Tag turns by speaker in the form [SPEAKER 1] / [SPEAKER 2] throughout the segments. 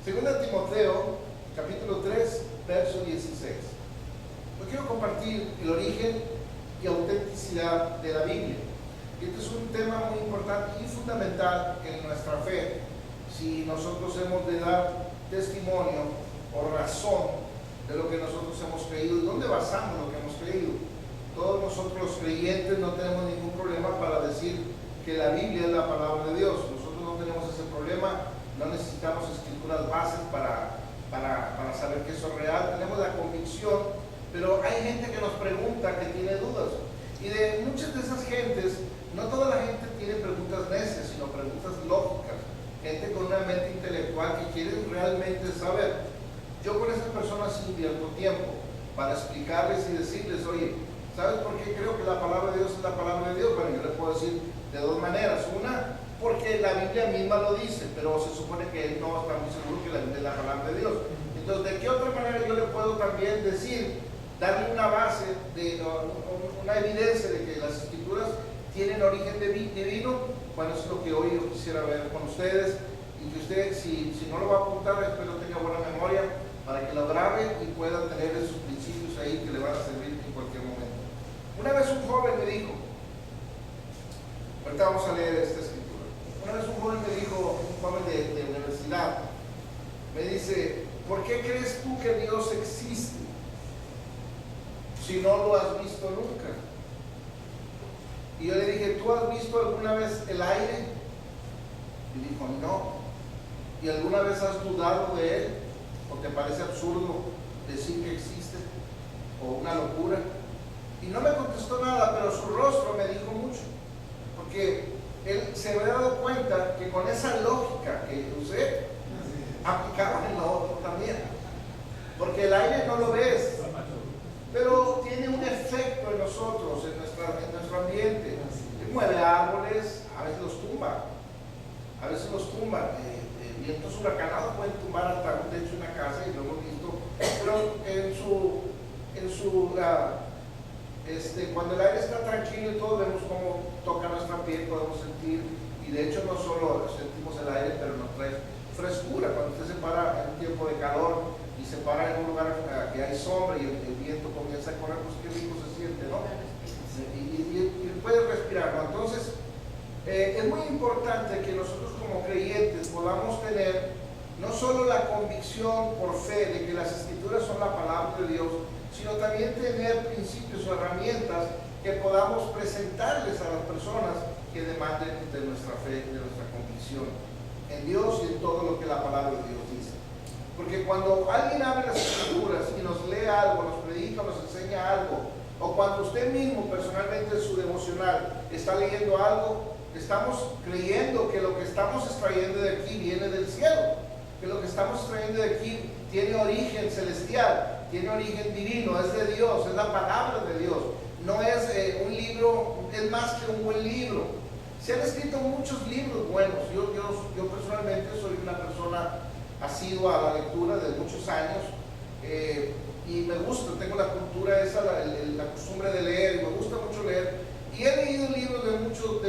[SPEAKER 1] Segunda Timoteo, capítulo 3, verso 16. Yo quiero compartir el origen y autenticidad de la Biblia. Este es un tema muy importante y fundamental en nuestra fe. Si nosotros hemos de dar testimonio o razón de lo que nosotros hemos creído y dónde basamos lo que hemos creído. Todos nosotros los creyentes no tenemos ningún problema para decir que la Biblia es la palabra de Dios. Nosotros no tenemos ese problema, no necesitamos escrituras bases para saber que eso es real. Tenemos la convicción, pero hay gente que nos pregunta, que tiene dudas. Y de muchas de esas gentes, no toda la gente tiene preguntas necias, sino preguntas lógicas. Gente con una mente intelectual que quiere realmente saber. Yo con esas personas invierto tiempo para explicarles y decirles, oye, ¿sabes por qué creo que la palabra de Dios es la palabra de Dios? Bueno, yo le puedo decir de dos maneras. Una, porque la Biblia misma lo dice, pero se supone que él no está muy seguro que la Biblia es la palabra de Dios. Entonces, ¿de qué otra manera yo le puedo también decir, darle una base, una evidencia de que las escrituras tienen origen divino? Bueno, eso es lo que hoy yo quisiera ver con ustedes, y que usted, si no lo va a apuntar, espero tenga buena memoria, para que lo grabe y pueda tener esos principios ahí que le van a servir en cualquier momento. Una vez un joven me dijo, ahorita vamos a leer esta escritura. Una vez un joven me dijo, un joven de universidad, me dice, ¿por qué crees tú que Dios existe si no lo has visto nunca? Y yo le dije, ¿tú has visto alguna vez el aire? Y dijo, no. ¿Y alguna vez has dudado de él? ¿O te parece absurdo decir que existe? ¿O una locura? Y no me contestó nada, pero su rostro me dijo mucho. Porque él se había dado cuenta que con esa lógica que usé, aplicaba en lo otro también. Porque el aire no lo ves, pero tiene un efecto en nosotros, en nuestro ambiente. Mueve árboles, a veces los tumba. A veces los tumba. Vientos huracanados pueden tumbar hasta un techo de una casa, y lo hemos visto. Pero cuando el aire está tranquilo y todo, vemos cómo toca nuestra piel, podemos sentir. Y de hecho no solo sentimos el aire, pero nos trae frescura. Cuando usted se para en un tiempo de calor y se para en un lugar que hay sombra y el viento comienza a correr, pues qué rico se siente, ¿no? Y puede respirar, ¿no? Entonces, es muy importante que nosotros como creyentes podamos tener no solo la convicción por fe de que las escrituras son la palabra de Dios, sino también tener principios o herramientas que podamos presentarles a las personas que demanden de nuestra fe, de nuestra convicción en Dios y en todo lo que la palabra de Dios dice. Porque cuando alguien abre las escrituras y nos lee algo, nos predica, nos enseña algo, o cuando usted mismo personalmente en su devocional está leyendo algo, estamos creyendo que lo que estamos extrayendo de aquí viene del cielo, que lo que estamos extrayendo de aquí tiene origen celestial, tiene origen divino, es de Dios, es la palabra de Dios. No es un libro, es más que un buen libro. Se han escrito muchos libros buenos. Yo personalmente soy una persona asidua a la lectura de muchos años, y me gusta, tengo la cultura esa, la costumbre de leer, y me gusta mucho leer. Y he leído libros de muchos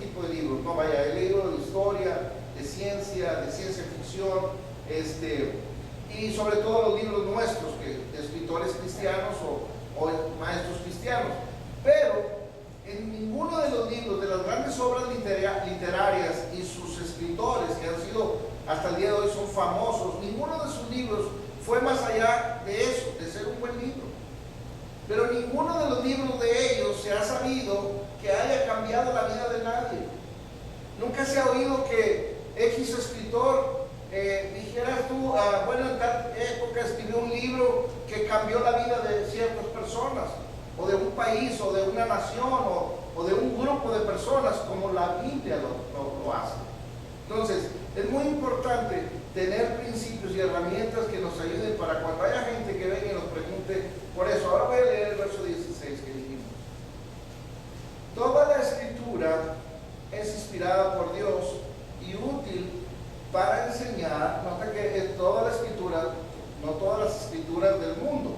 [SPEAKER 1] tipos de libros, no vaya, he leído de historia, de ciencia ficción, y sobre todo los libros nuestros, de escritores cristianos o maestros cristianos. Pero en ninguno de los libros, de las grandes obras literarias y sus escritores, que han sido hasta el día de hoy son famosos, ninguno de sus libros fue más allá de eso, de ser un buen libro. Pero ninguno de los libros de ellos se ha sabido que haya cambiado la vida de nadie. Nunca se ha oído que X escritor dijeras tú, bueno, en tal época escribió un libro que cambió la vida de ciertas personas, o de un país, o de una nación, o de un grupo de personas, como la Biblia lo hace. Entonces, es muy importante tener principios y herramientas que nos ayuden para cuando haya gente que venga y nos pregunte. Por eso, ahora voy a leer el verso 16 que dijimos. Toda la escritura es inspirada por Dios y útil para enseñar. Nota que es toda la escritura, no todas las escrituras del mundo,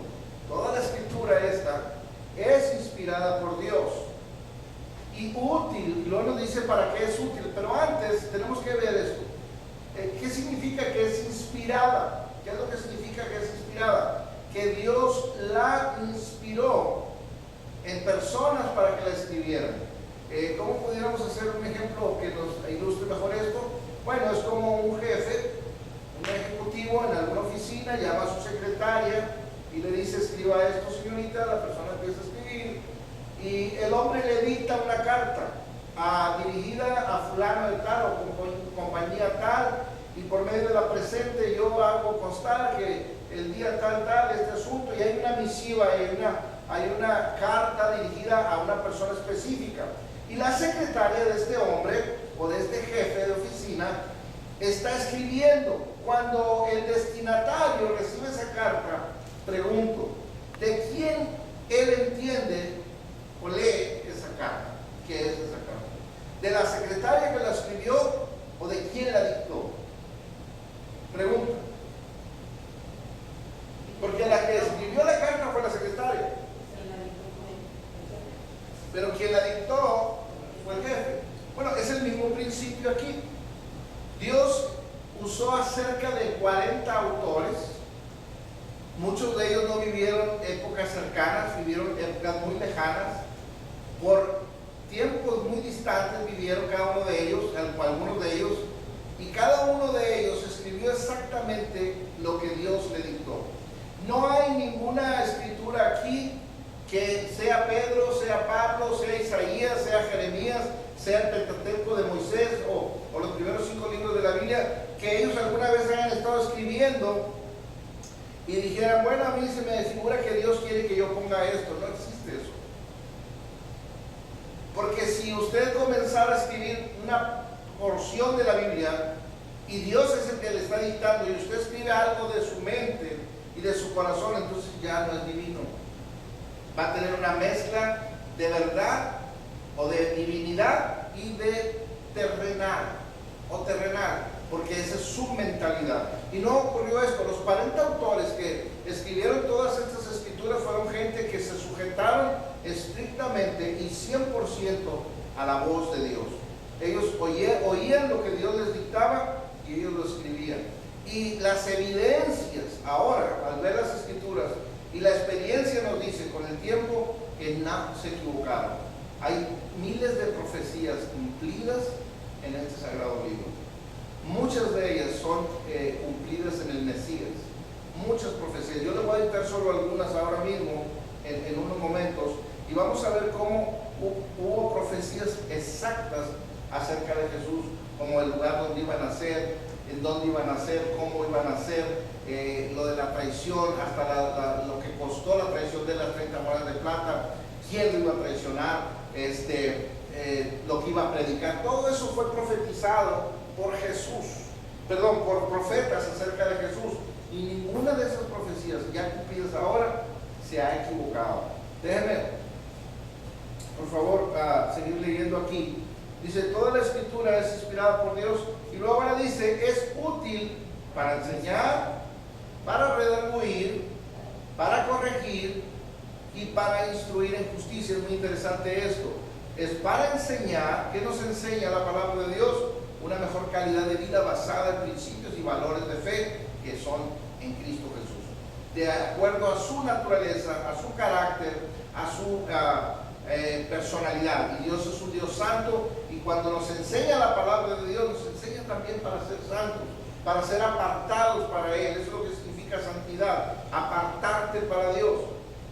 [SPEAKER 1] toda la escritura esta es inspirada por Dios y útil, y luego nos dice para qué es útil, pero antes tenemos que ver esto. ¿Qué significa que es inspirada? inspirada. ¿Qué es lo que significa que es inspirada? Que Dios la inspiró en personas para que la escribieran. ¿Cómo pudiéramos hacer un ejemplo que nos ilustre mejor esto? Bueno, es como un jefe, un ejecutivo en alguna oficina, llama a su secretaria y le dice: escriba esto, señorita. La persona empieza a escribir y el hombre le dicta una carta dirigida a fulano de tal o compañía tal, y por medio de la presente yo hago constar que el día tal este asunto, y hay una misiva, hay una carta dirigida a una persona específica, y la secretaria de este hombre o de este jefe de oficina está escribiendo. Cuando el destinatario recibe esa carta, pregunto: ¿de quién él entiende o lee esa carta? ¿Qué es esa carta? ¿De la secretaria que la escribió o de quién la dictó? Pregunta. Porque la que escribió la carta fue la secretaria, pero quien la dictó fue el jefe. Bueno, es el mismo principio aquí. Dios usó a cerca de 40 autores. Muchos de ellos no vivieron épocas cercanas, vivieron épocas muy lejanas. Por tiempos muy distantes vivieron cada uno de ellos, algunos de ellos, y cada uno de ellos escribió exactamente lo que Dios le dictó. No hay ninguna escritura aquí que sea Pedro, sea Pablo, sea Isaías, sea Jeremías, sea el Pentateuco de Moisés o los primeros 5 libros de la Biblia, que ellos alguna vez hayan estado escribiendo y dijeran: bueno, a mí se me figura que Dios quiere que yo ponga esto. No existe eso. Porque si usted comenzara a escribir una porción de la Biblia y Dios es el que le está dictando, y usted escribe algo de su mente y de su corazón, entonces ya no es divino. Va a tener una mezcla de verdad o de divinidad y de terrenal, porque esa es su mentalidad. Y no ocurrió esto. Los 40 autores que escribieron todas estas escrituras fueron gente que se sujetaron estrictamente y 100% a la voz de Dios. Ellos oían lo que Dios les dictaba y ellos lo escribían. Y las evidencias ahora, al ver las escrituras, y la experiencia nos dice con el tiempo que no se equivocaron. Hay miles de profecías cumplidas en este sagrado libro. Muchas de ellas son cumplidas en el Mesías. Muchas profecías. Yo les voy a dictar solo algunas ahora mismo, en unos momentos, y vamos a ver cómo hubo profecías exactas acerca de Jesús, como el lugar donde iba a nacer, en dónde iba a nacer, cómo iba a nacer, lo de la traición, hasta lo que costó la traición de las 30 monedas de plata, quién lo iba a traicionar, lo que iba a predicar. Todo eso fue profetizado por por profetas acerca de Jesús, y ninguna de esas profecías ya cumplidas ahora se ha equivocado. Déjenme, por favor, seguir leyendo aquí. Dice: toda la escritura es inspirada por Dios, y luego ahora dice: es útil para enseñar, para redarguir, para corregir y para instruir en justicia. Es muy interesante esto. Es para enseñar. ¿Qué nos enseña la palabra de Dios? Una mejor calidad de vida basada en principios y valores de fe que son en Cristo Jesús, de acuerdo a su naturaleza, a su carácter, a su personalidad. Y Dios es un Dios santo, y cuando nos enseña la palabra de Dios, nos enseña también para ser santos, para ser apartados para Él. Eso es lo que significa santidad, apartarte para Dios.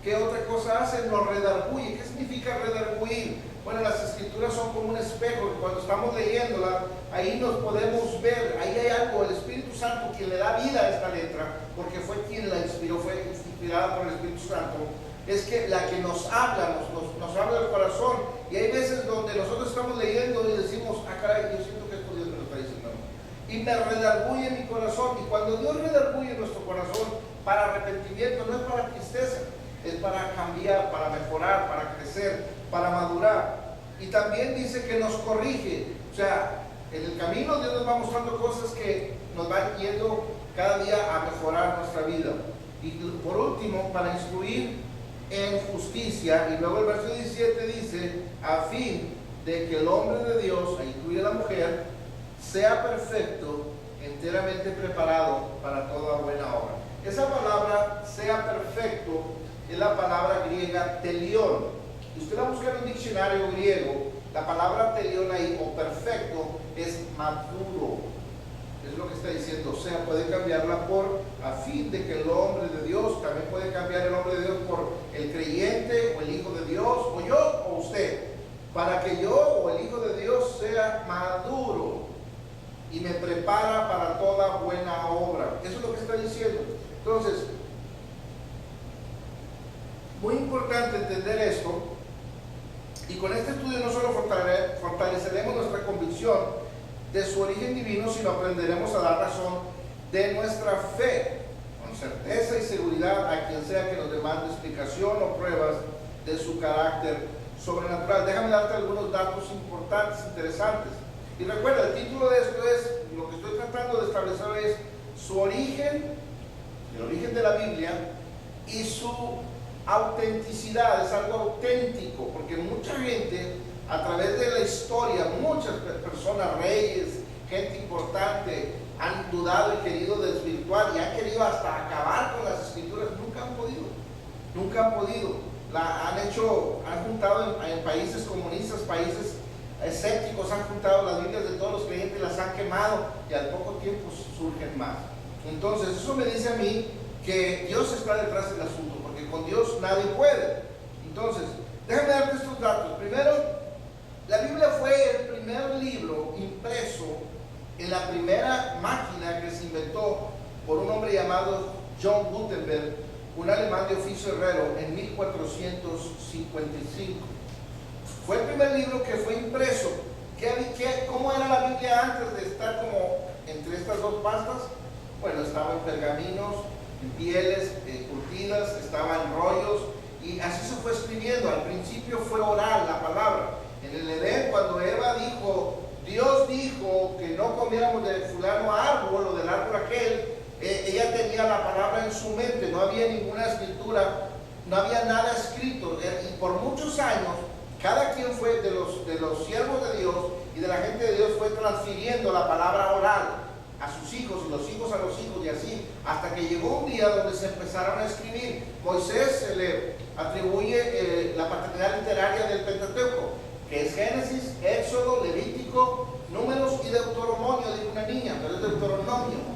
[SPEAKER 1] ¿Qué otra cosa hace? Nos redarguye. ¿Qué significa redarguir? Bueno, las escrituras son como un espejo, que cuando estamos leyéndola, ahí nos podemos ver, ahí hay algo. El Espíritu Santo, quien le da vida a esta letra, porque fue quien la inspiró, fue inspirada por el Espíritu Santo, es que la que nos habla, nos habla del corazón. Y hay veces donde nosotros estamos leyendo y decimos: ah, caray, yo siento que esto Dios me lo está diciendo, y me redarguye mi corazón. Y cuando Dios redarguye nuestro corazón para arrepentimiento, no es para tristeza, es para cambiar, para mejorar, para crecer, para madurar. Y también dice que nos corrige. O sea, en el camino Dios nos va mostrando cosas que nos van yendo cada día a mejorar nuestra vida. Y por último, para instruir en justicia. Y luego el verso 17 dice: a fin de que el hombre de Dios, ahí incluye a la mujer, sea perfecto, enteramente preparado para es la palabra griega telión. Si usted la busca en un diccionario griego, la palabra telión ahí, o perfecto, es maduro. Es lo que está diciendo. O sea, puede cambiarla por a fin de que el hombre de Dios, también puede cambiar el hombre de Dios por el creyente o el hijo de Dios, o yo o usted, para que yo o el hijo de Dios sea maduro y me prepara para toda buena obra. Eso es lo que está diciendo. Entonces, muy importante entender esto, y con este estudio no solo fortaleceremos nuestra convicción de su origen divino, sino aprenderemos a dar razón de nuestra fe, con certeza y seguridad, a quien sea que nos demande explicación o pruebas de su carácter sobrenatural. Déjame darte algunos datos importantes, interesantes. Y recuerda, el título de esto es, lo que estoy tratando de establecer es su origen, el origen de la Biblia, y su autenticidad. Es algo auténtico, porque mucha gente, a través de la historia, muchas personas, reyes, gente importante, han dudado y querido desvirtuar y han querido hasta acabar con las escrituras. Nunca han podido. Han juntado en países comunistas, países escépticos, han juntado las Biblias de todos los creyentes, las han quemado y al poco tiempo surgen más. Entonces, eso me dice a mí que Dios está detrás del asunto, porque con Dios nadie puede. Entonces, déjame darte estos datos. Primero, la Biblia fue el primer libro impreso en la primera máquina que se inventó por un hombre llamado John Gutenberg, un alemán de oficio herrero, en 1455. Fue el primer libro que fue impreso. ¿Cómo era la Biblia antes de estar como entre estas dos pastas? Bueno, estaba en pergaminos, en pieles curtidas, estaba en rollos, y así se fue escribiendo. Al principio fue oral la palabra. En el Edén, cuando Eva dijo, Dios dijo que no comiéramos del fulano árbol o del árbol aquel, ella tenía la palabra en su mente, no había ninguna escritura, no había nada escrito, y por muchos años, cada quien fue de los siervos de Dios y de la gente de Dios fue transfiriendo la palabra oral a sus hijos y los hijos a los hijos, y así, hasta que llegó un día donde se empezaron a escribir. Moisés se le atribuye la paternidad literaria del Pentateuco, que es Génesis, Éxodo, Levítico, Números y Deuteronomio, dijo una niña, pero es Deuteronomio.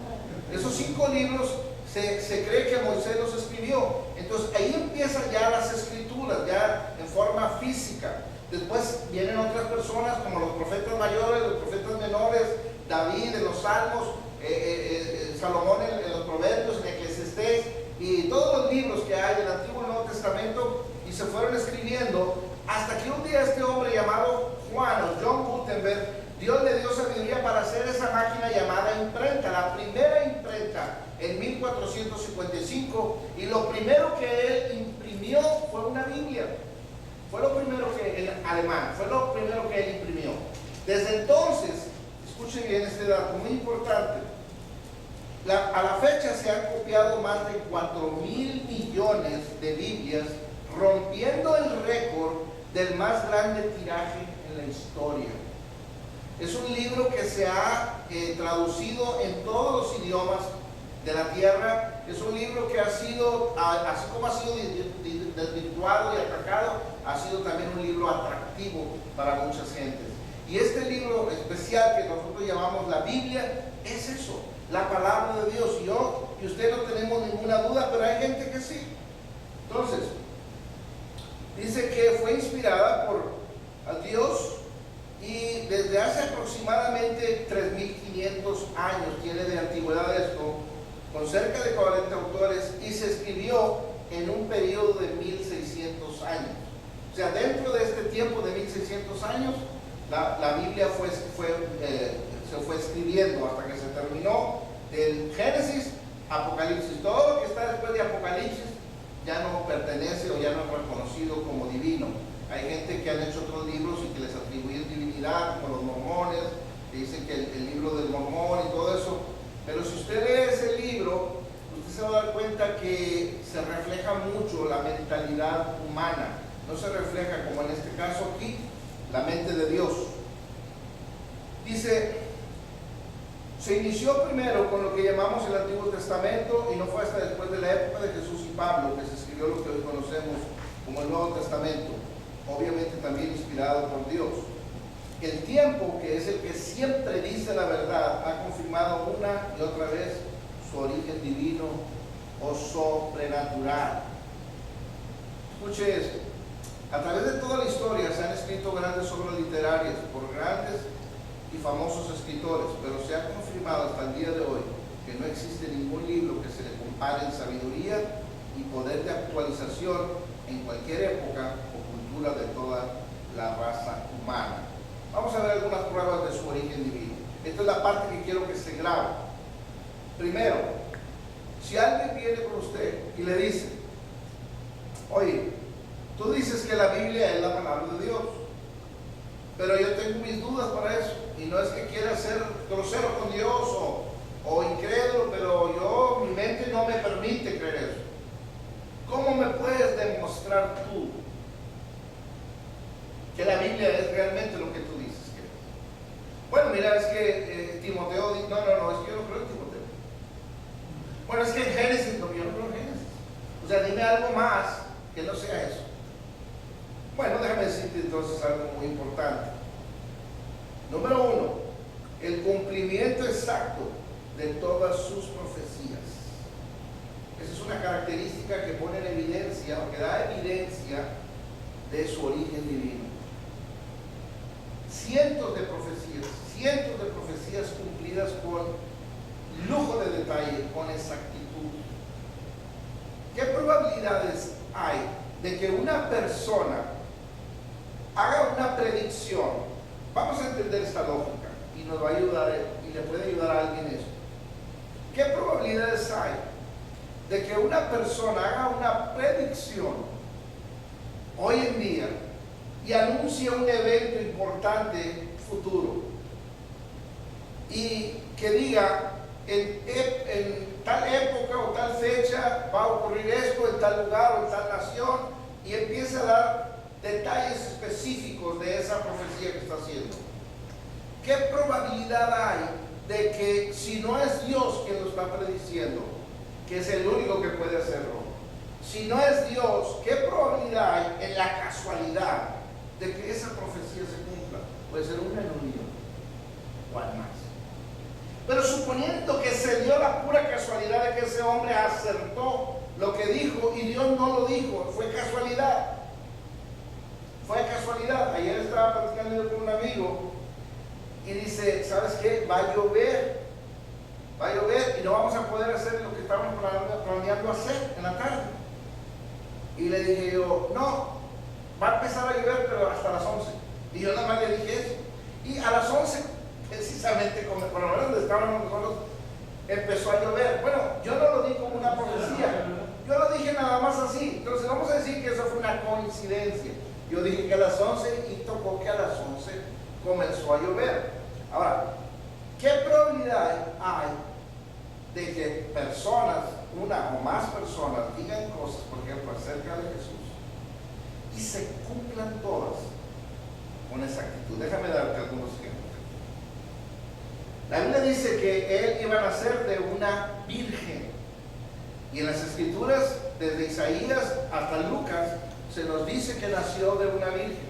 [SPEAKER 1] Esos 5 libros se cree que Moisés los escribió. Entonces ahí empiezan ya las escrituras, ya en forma física. Después vienen otras personas como los profetas mayores, los profetas menores, David en los Salmos, Salomón en los Proverbios, en Eclesiastés, y todos los libros que hay del Antiguo y Nuevo Testamento, y se fueron escribiendo hasta que un día este hombre llamado Juan o John Gutenberg, Dios le dio sabiduría para hacer esa máquina llamada imprenta, la primera imprenta en 1455, y lo primero que él imprimió fue una Biblia. Fue lo primero que, en alemán, fue lo primero que él imprimió. Desde entonces, escuchen bien este dato muy importante, a la fecha se han copiado más de 4,000 millones de Biblias, rompiendo el récord del más grande tiraje en la historia. Es un libro que se ha traducido en todos los idiomas de la tierra. Es un libro que ha sido, así como ha sido desvirtuado y atacado, ha sido también un libro atractivo para muchas gentes. Y este libro especial que nosotros llamamos la Biblia es eso, la palabra de Dios. Yo y usted no tenemos ninguna duda, pero hay gente que sí. Entonces, dice que fue inspirada por Dios, y desde hace aproximadamente 3,500 años tiene de antigüedad esto, con cerca de 40 autores, y se escribió en un periodo de 1,600 años. O sea, dentro de este tiempo de 1,600 años, la Biblia se fue escribiendo hasta que se terminó del Génesis, Apocalipsis. Todo lo que está después de Apocalipsis ya no pertenece o ya no es reconocido como divino. Hay gente que han hecho otros libros y que les atribuyen divinidad, como los mormones, que dicen que el libro del Mormón y todo eso. Pero si usted lee ese libro, usted se va a dar cuenta que se refleja mucho la mentalidad humana. No se refleja, como en este caso aquí, la mente de Dios. Dice, Se inició primero con lo que llamamos el Antiguo Testamento y no fue hasta después de la época de Jesús y Pablo que se escribió lo que hoy conocemos como el Nuevo Testamento, obviamente también inspirado por Dios. El tiempo, que es el que siempre dice la verdad, ha confirmado una y otra vez su origen divino o sobrenatural. Escuche esto. A través de toda la historia se han escrito grandes obras literarias por grandes y famosos escritores, pero se ha confirmado hasta el día de hoy que no existe ningún libro que se le compare en sabiduría y poder de actualización en cualquier época o cultura de toda la raza humana. Vamos a ver algunas pruebas de su origen divino. Esta es la parte que quiero que se grabe. Primero, si alguien viene con usted y le dice: oye, tú dices que la Biblia es la palabra de Dios, pero yo tengo mis dudas para eso, y no es que quiera ser grosero con Dios o incrédulo, pero mi mente no me permite creer eso. ¿Cómo me puedes demostrar tú que la Biblia es realmente lo que tú dices que es? Bueno, mira, es que Timoteo dice, no, es que yo no creo en Timoteo. Bueno, es que en Génesis, no, yo no creo en Génesis. O sea, dime algo más que no sea eso. Bueno, déjame decirte entonces algo muy importante. Número uno, el cumplimiento exacto de todas sus profecías. Esa es una característica que pone en evidencia, o que da evidencia de su origen divino. Cientos de profecías cumplidas con lujo de detalle, con exactitud. ¿Qué probabilidades hay de que una persona haga una predicción? Vamos a entender esta lógica y nos va a ayudar, y le puede ayudar a alguien esto. ¿Qué probabilidades hay de que una persona haga una predicción hoy en día y anuncie un evento importante futuro y que diga en tal época o tal fecha va a ocurrir esto, en tal lugar o en tal nación, y empiece a dar detalles específicos de esa profecía que está haciendo? ¿Qué probabilidad hay de que, si no es Dios quien lo está prediciendo, que es el único que puede hacerlo, si no es Dios, qué probabilidad hay en la casualidad de que esa profecía se cumpla? Puede ser una en un millón o al más. Pero suponiendo que se dio la pura casualidad de que ese hombre acertó lo que dijo y Dios no lo dijo, fue casualidad. Fue casualidad. Ayer estaba platicando yo con un amigo y dice: ¿sabes qué? Va a llover y no vamos a poder hacer lo que estábamos planeando hacer en la tarde. Y le dije yo: no, va a empezar a llover, pero hasta las 11. Y yo nada más le dije eso. Y a las 11, precisamente, por lo menos donde estábamos nosotros, empezó a llover. Bueno, yo no lo di como una profecía, yo lo dije nada más así. Entonces vamos a decir que eso fue una coincidencia. Yo dije que a las 11 y tocó que a las 11 comenzó a llover. Ahora, ¿qué probabilidad hay de que personas, una o más personas, digan cosas, por ejemplo, acerca de Jesús y se cumplan todas con exactitud? Déjame darte algunos ejemplos. La Biblia dice que él iba a nacer de una virgen, y en las escrituras, desde Isaías hasta Lucas, se nos dice que nació de una virgen.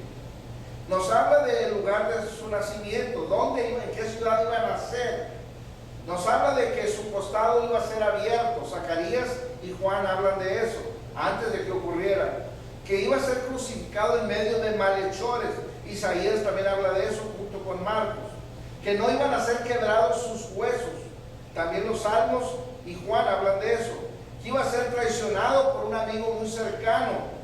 [SPEAKER 1] Nos habla del lugar de su nacimiento, dónde iba, en qué ciudad iba a nacer. Nos habla de que su costado iba a ser abierto. Zacarías y Juan hablan de eso antes de que ocurriera. Que iba a ser crucificado en medio de malhechores. Isaías también habla de eso junto con Marcos. Que no iban a ser quebrados sus huesos. También los Salmos y Juan hablan de eso. Que iba a ser traicionado por un amigo muy cercano.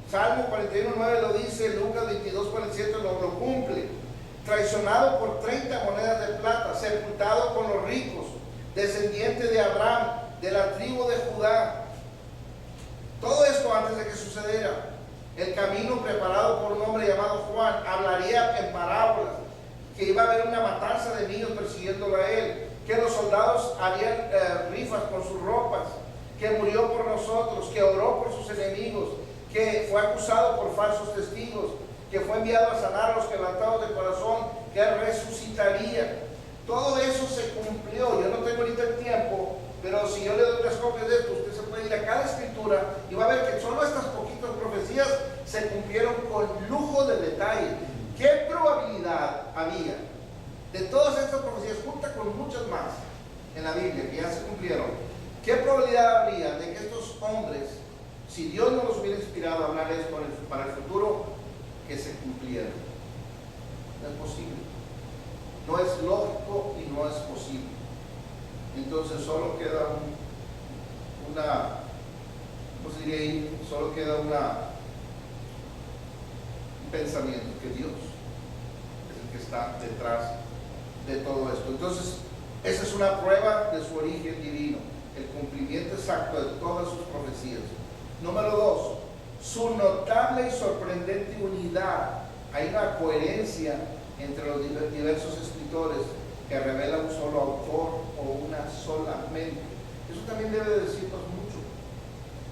[SPEAKER 1] Salmo 41:9 lo dice, Lucas 22:47 lo cumple. Traicionado por 30 monedas de plata, sepultado con los ricos, descendiente de Abraham, de la tribu de Judá. Todo esto antes de que sucediera. El camino preparado por un hombre llamado Juan, hablaría en parábolas, que iba a haber una matanza de niños persiguiéndolo a él, que los soldados harían rifas con sus ropas, que murió por nosotros, que oró por sus enemigos, que fue acusado por falsos testigos, que fue enviado a sanar a los quebrantados de corazón, que resucitaría. todo eso se cumplió. Yo no tengo ahorita el tiempo, pero si yo le doy unas copias de esto, usted se puede ir a cada escritura y va a ver que solo estas poquitas profecías se cumplieron con lujo de detalle. ¿Qué probabilidad había de todas estas profecías, juntas con muchas más en la Biblia que ya se cumplieron? ¿Qué probabilidad habría de que estos hombres, si Dios no los hubiera inspirado a hablar esto para el futuro, que se cumplieran? No es posible. No es lógico y no es posible. Entonces solo queda un pensamiento, que Dios es el que está detrás de todo esto. Entonces, esa es una prueba de su origen divino, el cumplimiento exacto de todas sus profecías. Número 2, su notable y sorprendente unidad. Hay una coherencia entre los diversos escritores que revela un solo autor o una sola mente. Eso también debe decirnos mucho.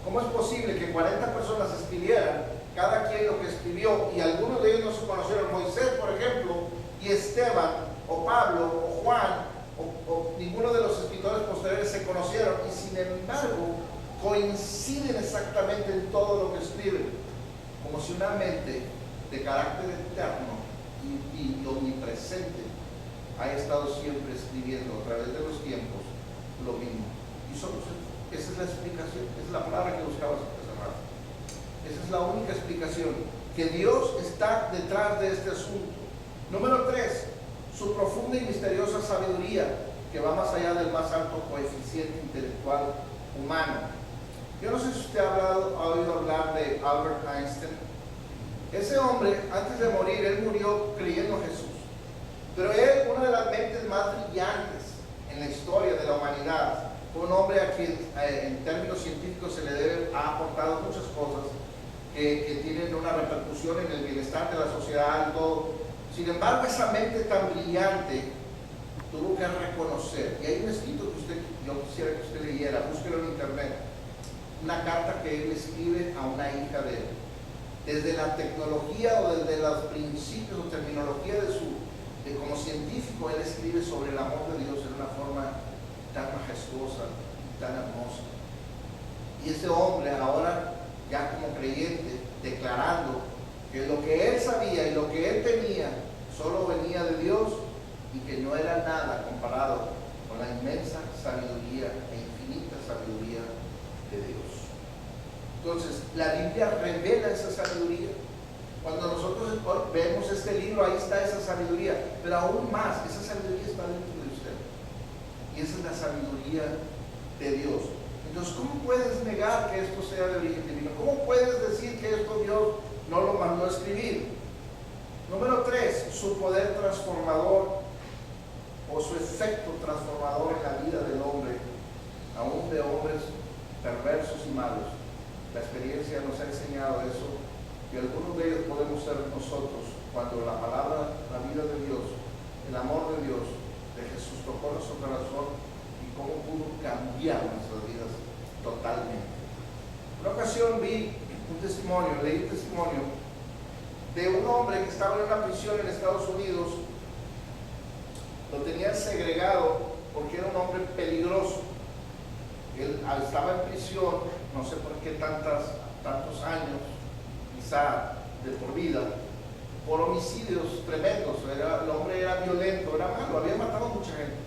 [SPEAKER 1] ¿Cómo es posible que 40 personas escribieran, cada quien lo que escribió, y algunos de ellos no se conocieron? Moisés, por ejemplo, y Esteban, o Pablo, o Juan, o ninguno de los escritores posteriores se conocieron, y sin embargo coinciden exactamente en todo lo que escriben, como si una mente de carácter eterno y omnipresente haya estado siempre escribiendo a través de los tiempos lo mismo. Y solo esa es la explicación, esa es la palabra que buscabas hace rato. Esa es la única explicación, que Dios está detrás de este asunto. Número 3, su profunda y misteriosa sabiduría, que va más allá del más alto coeficiente intelectual humano. Yo no sé si usted ha oído hablar de Albert Einstein. Ese hombre, antes de morir, él murió creyendo en Jesús. Pero él, una de las mentes más brillantes en la historia de la humanidad, fue un hombre a quien en términos científicos se le ha aportado muchas cosas que tienen una repercusión en el bienestar de la sociedad y todo. Sin embargo, esa mente tan brillante tuvo que reconocer, y hay un escrito que yo quisiera que usted leyera, búsquelo en internet, una carta que él escribe a una hija de él. Desde la tecnología o desde los principios o terminología de como científico, él escribe sobre el amor de Dios en una forma tan majestuosa y tan hermosa. Y ese hombre ahora, ya como creyente, declarando que lo que él sabía y lo que él tenía solo venía de Dios y que no era nada comparado con la inmensa sabiduría e infinita sabiduría de Dios. Entonces, la Biblia revela esa sabiduría. Cuando nosotros vemos este libro, ahí está esa sabiduría, pero aún más, esa sabiduría está dentro de usted. Y esa es la sabiduría de Dios. Entonces, ¿cómo puedes negar que esto sea de origen divino? ¿Cómo puedes decir que esto Dios no lo mandó a escribir? Número 3, su poder transformador o su efecto transformador en la vida del hombre, aún de hombres perversos y malos. La experiencia nos ha enseñado eso, y algunos de ellos podemos ser nosotros cuando la palabra, la vida de Dios, el amor de Dios, de Jesús tocó nuestro corazón y cómo pudo cambiar nuestras vidas totalmente. Una ocasión leí un testimonio de un hombre que estaba en una prisión en Estados Unidos. Lo tenían segregado porque era un hombre peligroso. Él estaba en prisión, no sé por qué tantos años, quizá de por vida, por homicidios tremendos. El hombre era violento, era malo, había matado a mucha gente.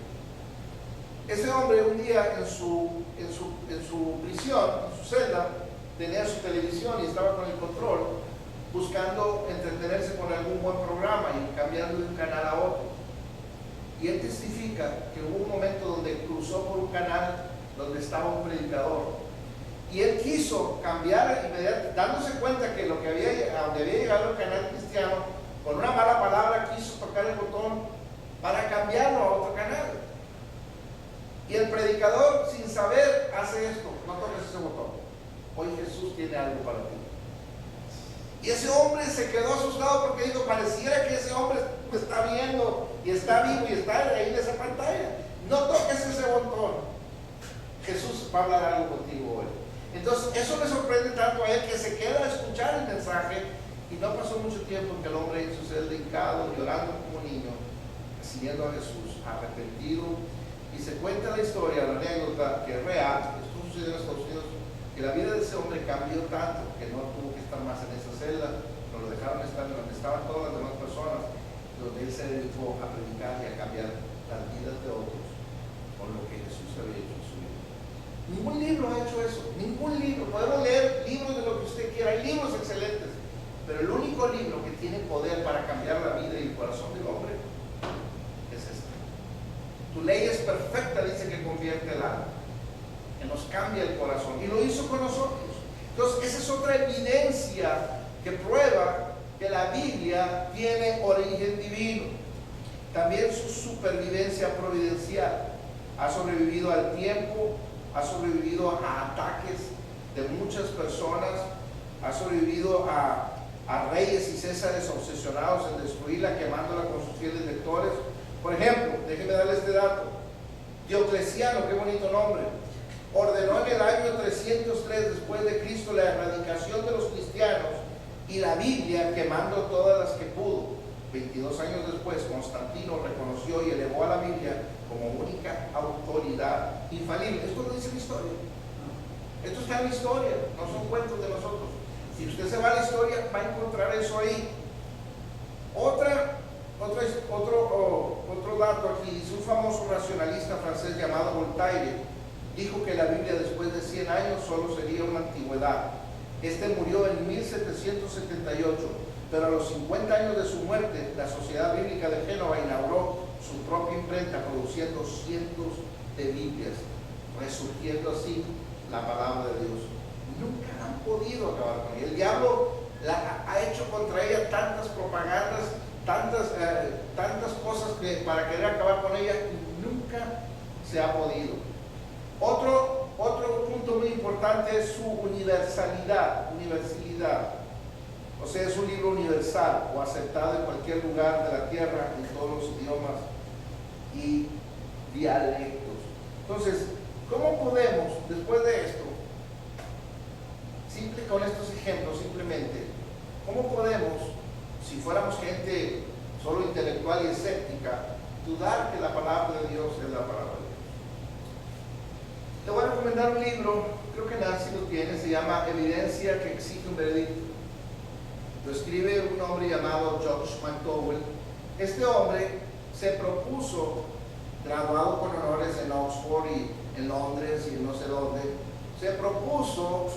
[SPEAKER 1] Ese hombre un día en su prisión, en su celda, tenía su televisión y estaba con el control, buscando entretenerse con algún buen programa y cambiando de un canal a otro. Y él testifica que hubo un momento donde cruzó por un canal donde estaba un predicador, y él quiso cambiar inmediatamente, dándose cuenta que donde había llegado el canal cristiano, con una mala palabra quiso tocar el botón para cambiarlo a otro canal. Y el predicador, sin saber, hace esto: no toques ese botón, hoy Jesús tiene algo para ti. Y ese hombre se quedó asustado porque dijo: pareciera que ese hombre me está viendo y está vivo y está ahí en esa pantalla. No toques ese botón, Jesús va a hablar algo contigo hoy. Entonces eso le sorprende tanto a él que se queda a escuchar el mensaje, y no pasó mucho tiempo en que el hombre en su celda hincado, llorando como un niño, siguiendo a Jesús, arrepentido. Y se cuenta la historia, la anécdota, que es real, esto sucedió en Estados Unidos, que la vida de ese hombre cambió tanto que no tuvo que estar más en esa celda, no lo dejaron estar en donde estaban todas las demás personas, donde él se dedicó a predicar y a cambiar las vidas de otros con lo que Jesús había hecho en su vida. Ningún libro ha hecho eso, ningún libro. Podemos leer libros de lo que usted quiera, hay libros excelentes, pero el único libro que tiene poder para cambiar la vida y el corazón del hombre es este. Tu ley es perfecta, dice, que convierte el alma, que nos cambia el corazón, y lo hizo con nosotros. Entonces esa es otra evidencia que prueba que la Biblia tiene origen divino. También su supervivencia providencial. Ha sobrevivido al tiempo, ha sobrevivido a ataques de muchas personas, ha sobrevivido a reyes y césares obsesionados en destruirla, quemándola con sus fieles lectores. Por ejemplo, déjenme darle este dato. Diocleciano, qué bonito nombre, ordenó en el año 303 después de Cristo la erradicación de los cristianos y la Biblia, quemando todas las que pudo. 22 años después, Constantino reconoció y elevó a la Biblia como única autoridad infalible. Esto lo dice la historia. Esto está en la historia, no son cuentos de nosotros. Si usted se va a la historia, va a encontrar eso ahí. Otro dato aquí, dice un famoso racionalista francés llamado Voltaire, dijo que la Biblia después de 100 años solo sería una antigüedad. Este murió en 1778, pero a los 50 años de su muerte, la Sociedad Bíblica de Génova inauguró su propia imprenta, produciendo cientos de Biblias, resurgiendo así la palabra de Dios. Nunca han podido acabar con ella. El diablo ha hecho contra ella tantas propagandas, tantas cosas para querer acabar con ella, y nunca se ha podido. Otro punto muy importante es su universalidad. O sea, es un libro universal o aceptado en cualquier lugar de la tierra, en todos los idiomas y dialectos. Entonces, ¿cómo podemos, después de esto, con estos ejemplos simplemente, cómo podemos, si fuéramos gente solo intelectual y escéptica, dudar que la palabra de Dios es la palabra de Dios? Te voy a recomendar un libro, creo que Nancy lo tiene, se llama Evidencia que exige un veredicto. Lo escribe un hombre llamado George McDowell. Este hombre se propuso, graduado con honores en Oxford y en Londres y en no sé dónde, se propuso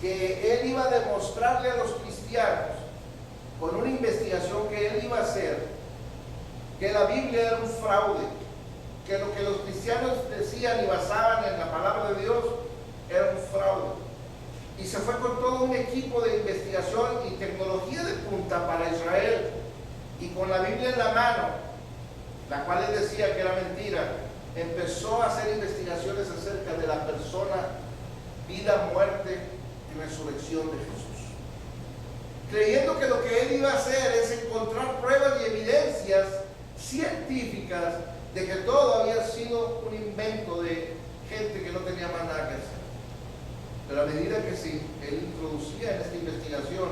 [SPEAKER 1] que él iba a demostrarle a los cristianos, con una investigación que él iba a hacer, que la Biblia era un fraude, que lo que los cristianos decían y basaban en la palabra de Dios era un fraude. Y se fue con todo un equipo de investigación y tecnología de punta para Israel, y con la Biblia en la mano, la cual él decía que era mentira, empezó a hacer investigaciones acerca de la persona, vida, muerte y resurrección de Jesús, creyendo que lo que él iba a hacer es encontrar pruebas y evidencias científicas de que todo había sido un invento de gente que no tenía más nada que hacer. Pero a medida que sí, él introducía en esta investigación,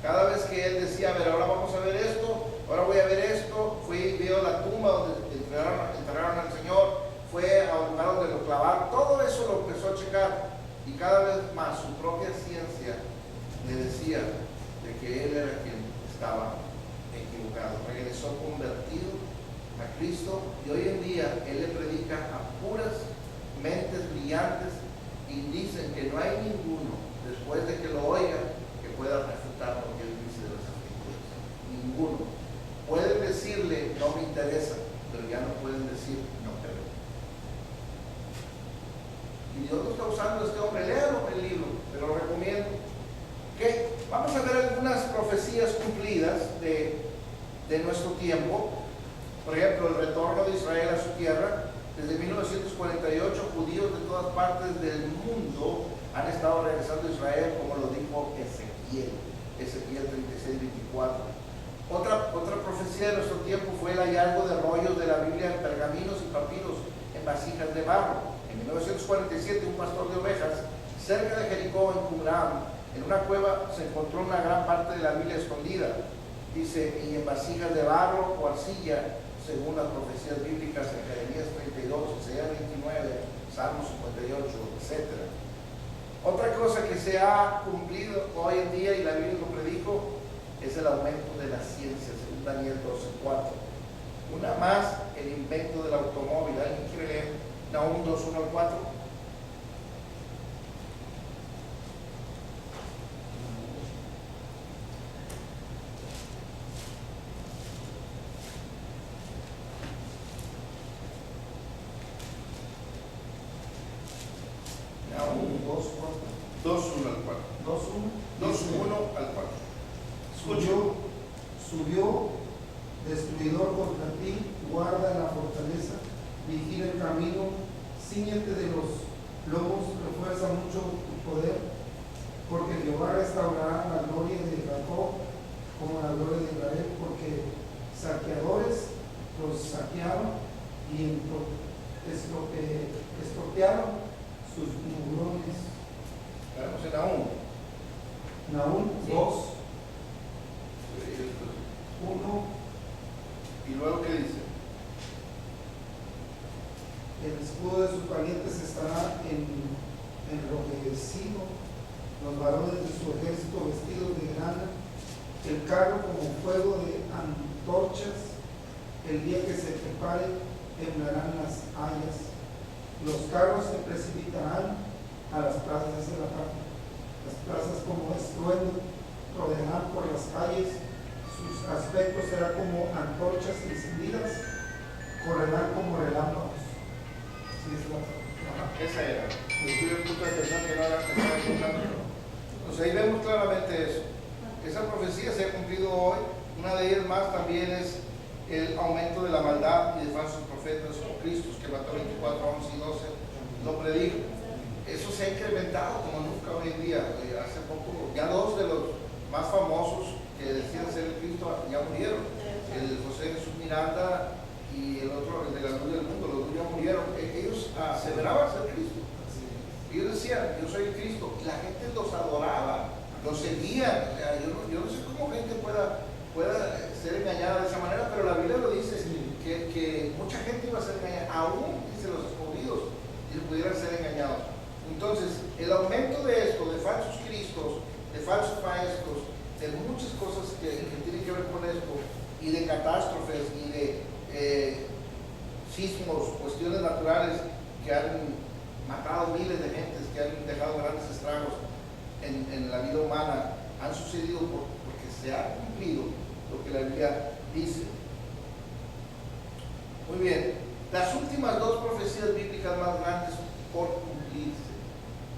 [SPEAKER 1] cada vez que él decía, a ver, ahora vamos a ver esto, ahora voy a ver esto, fue y vio la tumba donde enterraron al Señor, fue a un lugar donde lo clavaron, todo eso lo empezó a checar, y cada vez más su propia ciencia le decía de que él era quien estaba equivocado. Regresó convertido a Cristo, y hoy en día él le predica a puras mentes brillantes, y dicen que no hay ninguno después de que lo oiga que pueda refutar lo que él dice de las escrituras. Ninguno. Pueden decirle no me interesa, pero ya no pueden decir no creo. Y Dios lo está usando este hombre. Léalo el libro, te lo recomiendo. Okay. Vamos a ver algunas profecías cumplidas de nuestro tiempo. Por ejemplo, el retorno de Israel a su tierra. Desde 1948, judíos de todas partes del mundo han estado regresando a Israel, como lo dijo Ezequiel 36:24. Otra profecía de nuestro tiempo fue el hallazgo de rollos de la Biblia en pergaminos y papiros en vasijas de barro. En 1947, un pastor de ovejas cerca de Jericó, en Qumran, en una cueva se encontró una gran parte de la Biblia escondida. Dice, y en vasijas de barro o arcilla según las profecías bíblicas en Jeremías 32, Isaías 29, Salmo 58, etc. Otra cosa que se ha cumplido hoy en día, y la Biblia lo predijo, es el aumento de la ciencia, según Daniel 12:4. Una más, el invento del automóvil. ¿Alguien quiere leer Nahum 2:1 al 4? Nahum 2:1 al 4. 2:1 al 4. Escucho.
[SPEAKER 2] Subió destruidor contra ti, guarda la fortaleza, vigila el camino, cíñete de los lomos, refuerza mucho tu poder, porque Jehová restaurará la gloria de Jacob como la gloria de Israel, porque saqueadores los saquearon y estropearon sus murones.
[SPEAKER 1] Vamos en Nahum.
[SPEAKER 2] Nahum 2, 1.
[SPEAKER 1] ¿Y luego qué dice?
[SPEAKER 2] El escudo de sus valientes estará enrojecido, los varones de su ejército vestidos de grana, el carro como fuego de antorchas, el día que se prepare temblarán las hayas, los carros se precipitarán a las plazas de la patria, las plazas como estruendo rodearán por las calles, sus aspectos serán como antorchas encendidas, correrán como relámpagos.
[SPEAKER 1] Esa era. Tuve un punto de atención que no era importante. Pues ahí vemos claramente eso. Esa profecía se ha cumplido hoy. Una de ellas más también es el aumento de la maldad y de falsos profetas como Cristo, que Mateo 24, 11 y 12 lo predijo. Eso se ha incrementado como nunca hoy en día. Hace poco, ya dos de los más famosos que decían ser el Cristo ya murieron. El José Jesús Miranda y el otro, el de la luz del mundo, los dos ya murieron. Ellos aseveraban ser Cristo. Ellos decían, yo soy el Cristo. Y la gente los adoraba, los seguían. O sea, yo no sé cómo gente pueda ser engañada de esa manera, pero la Biblia lo dice, que mucha gente iba a ser engañada, aún, dice, los escogidos, y pudieran ser engañados. Entonces, el aumento de esto, de falsos cristos, de falsos maestros, de muchas cosas que tienen que ver con esto, y de catástrofes, y de sismos, cuestiones naturales que han matado miles de gentes, que han dejado grandes estragos en la vida humana, han sucedido porque se ha cumplido lo que la Biblia dice. Muy bien, las últimas dos profecías bíblicas más grandes por cumplirse.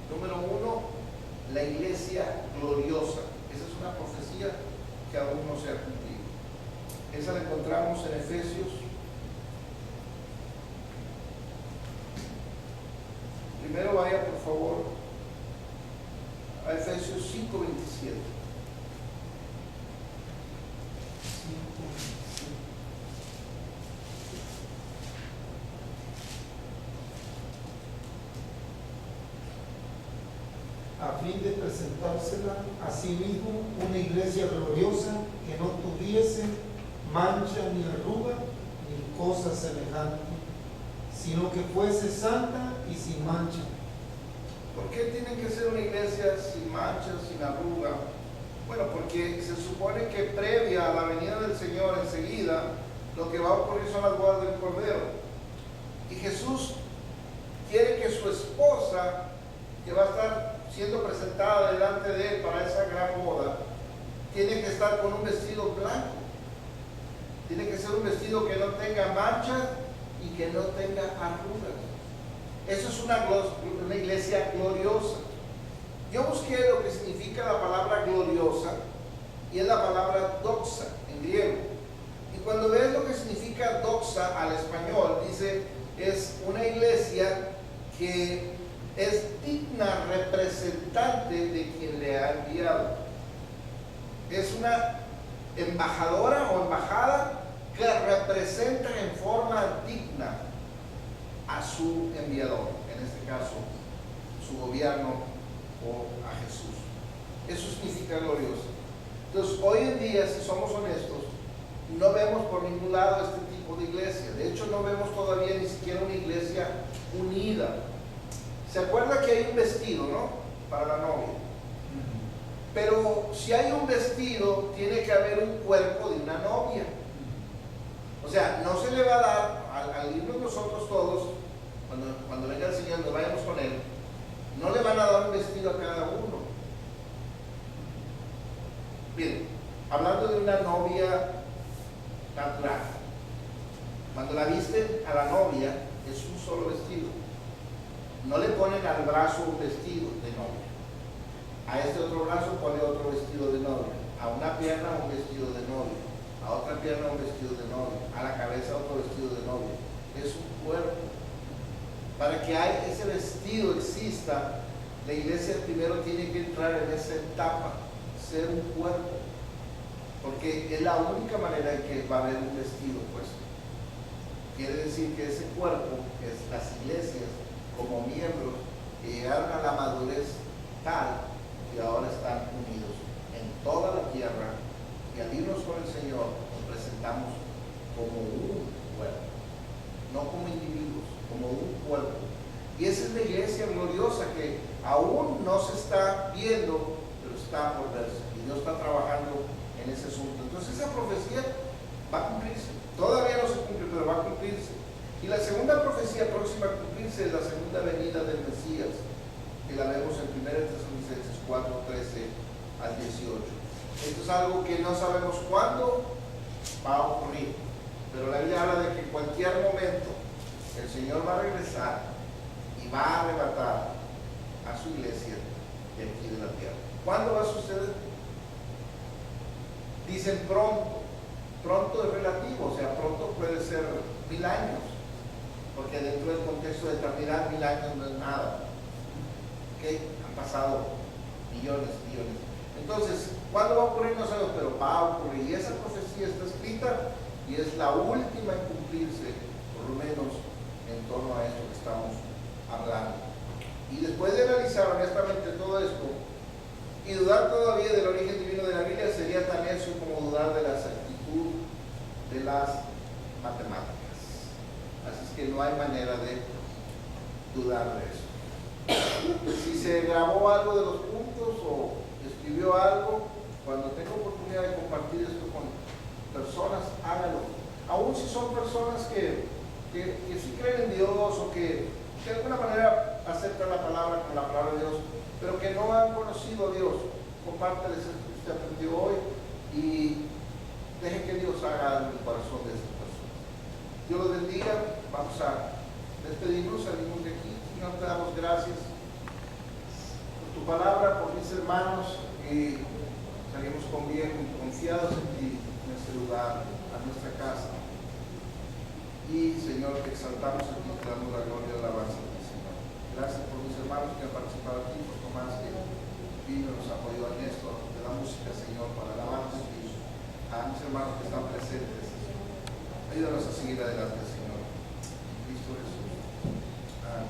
[SPEAKER 1] Número 1, la iglesia gloriosa. Esa es una profecía que aún no se ha cumplido. Esa la encontramos en Efesios. Primero vaya por favor a Efesios 5:27.
[SPEAKER 2] A fin de presentársela a sí mismo una iglesia gloriosa que no tuviese mancha ni arruga ni cosa semejante, sino que fuese santa y sin mancha.
[SPEAKER 1] ¿Por qué tiene que ser una iglesia sin mancha, sin arruga? Bueno, porque se supone que previa a la venida del Señor enseguida, lo que va a ocurrir son las bodas del Cordero. Y Jesús quiere que su esposa, que va a estar siendo presentada delante de él para esa gran boda, tiene que estar con un vestido blanco. Tiene que ser un vestido que no tenga manchas y que no tenga arrugas. Eso es una iglesia gloriosa. Yo busqué lo que significa la palabra gloriosa y es la palabra doxa en griego. Y cuando ves lo que significa doxa al español, dice, es una iglesia que es digna representante de quien le ha enviado. Es una embajadora o embajada que representa en forma digna a su enviador, en este caso su gobierno o a Jesús. Eso significa glorioso. Entonces hoy en día, si somos honestos, no vemos por ningún lado este tipo de iglesia. De hecho, no vemos todavía ni siquiera una iglesia unida. ¿Se acuerda que hay un vestido, no? Para la novia. Pero si hay un vestido, tiene que haber un cuerpo de una novia. O sea, no se le va a dar, al irnos nosotros todos, cuando venga el Señor, nos vayamos con Él, no le van a dar un vestido a cada uno. Bien, hablando de una novia natural, cuando la visten a la novia, es un solo vestido. No le ponen al brazo un vestido de novia. A este otro brazo pone otro vestido de novia. A una pierna un vestido de novia. A otra pierna un vestido de novia. A la cabeza otro vestido de novia. Es un cuerpo. Para que ese vestido exista, la iglesia primero tiene que entrar en esa etapa, ser un cuerpo. Porque es la única manera en que va a haber un vestido puesto. Quiere decir que ese cuerpo, que es las iglesias, como miembros, que llegaron a la madurez tal que ahora están unidos en toda la tierra, y al irnos con el Señor nos presentamos como un cuerpo, no como individuos, como un cuerpo. Y esa es la iglesia gloriosa que aún no se está viendo, pero está por verse, y Dios está trabajando en ese asunto. Entonces esa profecía va a cumplirse. Todavía no se cumple, pero va a cumplirse. Y la segunda profecía próxima a cumplirse es la segunda venida del Mesías, que la vemos en 1 Tesalonicenses 4:13 al 18. Esto es algo que no sabemos cuándo va a ocurrir, pero la Biblia habla de que en cualquier momento el Señor va a regresar y va a arrebatar a su iglesia de aquí de la tierra. ¿Cuándo va a suceder? Dicen pronto. Pronto es relativo, o sea, pronto puede ser 1000 años, porque dentro del contexto de eternidad 1000 años no es nada. ¿Okay? Han pasado millones. Entonces, ¿cuándo va a ocurrir? No sabemos, pero va a ocurrir. Y esa profecía está escrita y es la última en cumplirse, por lo menos en torno a esto que estamos hablando. Y después de analizar honestamente todo esto y dudar todavía del origen divino de la Biblia, sería tan necio como dudar de la exactitud de las matemáticas. Así es que no hay manera de dudar de eso. Si se grabó algo de los puntos o escribió algo, cuando tenga oportunidad de compartir esto con personas, hágalo. Aún si son personas que sí creen en Dios o que de alguna manera aceptan la palabra como la palabra de Dios, pero que no han conocido a Dios, compárteles esto que usted aprendió hoy y deje que Dios haga algo en el corazón de esas personas. Dios los bendiga. Vamos a despedirnos, salimos de aquí. Señor, te damos gracias por tu palabra, por mis hermanos, y salimos con bien, confiados en ti, en este lugar, a nuestra casa. Y Señor, te exaltamos aquí, te damos la gloria y la alabanza a ti, Señor. Gracias por mis hermanos que han participado aquí, por Tomás que vino y nos apoyó en esto, de la música, Señor, para alabanza a ti. A mis hermanos que están presentes, ayúdanos a seguir adelante, Señor. En Cristo Jesús. Amén.